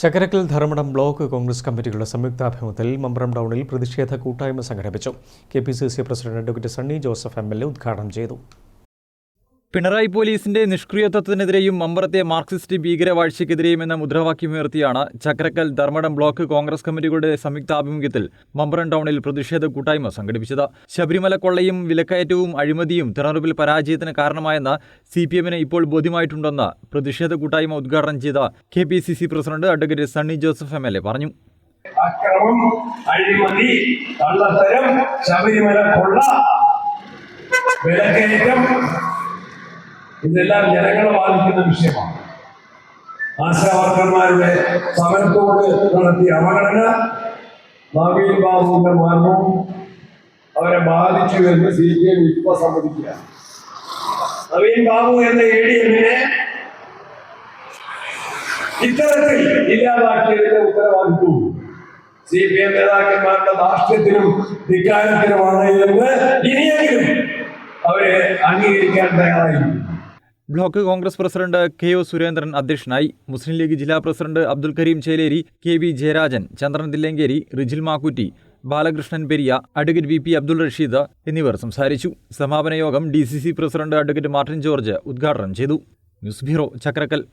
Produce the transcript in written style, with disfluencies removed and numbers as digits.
Chakkarakkal Dharmadam block Congress കമ്മിറ്റികളുടെ സംയുക്താഭിമുഖ്യത്തിൽ Mambaram ടൗണിൽ പ്രതിഷേധ കൂട്ടായ്മ സംഘടിപ്പിച്ചു. KPCC president advocate Sunny Joseph MLA ഉദ്ഘാടനം ചെയ്തു. പിണറായി പോലീസിന്റെ നിഷ്ക്രിയത്വത്തിനെതിരെയും മമ്പറത്തെ മാർക്സിസ്റ്റ് ഭീകരവാഴ്ചയ്ക്കെതിരെയും എന്ന മുദ്രാവാക്യമുയർത്തിയാണ് ചക്കരക്കൽ ധർമ്മടം ബ്ലോക്ക് കോൺഗ്രസ് കമ്മിറ്റികളുടെ സംയുക്താഭിമുഖ്യത്തിൽ മമ്പറം ടൗണിൽ പ്രതിഷേധ കൂട്ടായ്മ സംഘടിപ്പിച്ചത്. ശബരിമല കൊള്ളയും വിലക്കയറ്റവും അഴിമതിയും തെരഞ്ഞെടുപ്പിൽ പരാജയത്തിന് കാരണമായെന്ന് സിപിഎമ്മിന് ഇപ്പോൾ ബോധ്യമായിട്ടുണ്ടെന്ന് പ്രതിഷേധ കൂട്ടായ്മ ഉദ്ഘാടനം ചെയ്ത KPCC president advocate Sunny Joseph MLA പറഞ്ഞു. അക്രമം, അഴിമതി, കള്ളത്തരം, ശബരിമല കൊള്ള, വിലക്കയറ്റം ഇതെല്ലാം ജനങ്ങളെ ബാധിക്കുന്ന വിഷയമാണ്. ആശാവർക്കർമാരുടെ സമരത്തോട് നടത്തിയ അവഗണന, നവീൻ ബാബുവിന്റെ മരണവും അവരെ ബാധിച്ചു എന്ന് സിപിഎം ഇപ്പൊ സമ്മതിക്കുക. നവീൻ ബാബു എന്ന ADM-നെ ഇത്തരത്തിൽ ഇല്ലാതാക്കിയതിന്റെ ഉത്തരവാദിത്വവും സിപിഎം നേതാക്കന്മാരുടെ ധാർഷ്ട്യത്തിനും ധിക്കാരത്തിനുമാണ് എന്ന് ഇനിയെങ്കിലും അവരെ അംഗീകരിക്കാൻ തയ്യാറായി. Block Congress president KO Surendran അധ്യക്ഷനായി. മുസ്ലിം ലീഗ് ജില്ലാ പ്രസിഡന്റ് അബ്ദുൽ കരീം ചേലേരി, KV ജയരാജൻ, ചന്ദ്രൻ തില്ലങ്കേരി, റിജിൽ മാക്കുറ്റി, ബാലകൃഷ്ണൻ പെരിയ, അഡ്വക്കേറ്റ് VP അബ്ദുൾ റഷീദ് എന്നിവർ സംസാരിച്ചു. സമാപന യോഗം DCC president advocate Martin George ഉദ്ഘാടനം ചെയ്തു. News bureau, Chakkarakkal.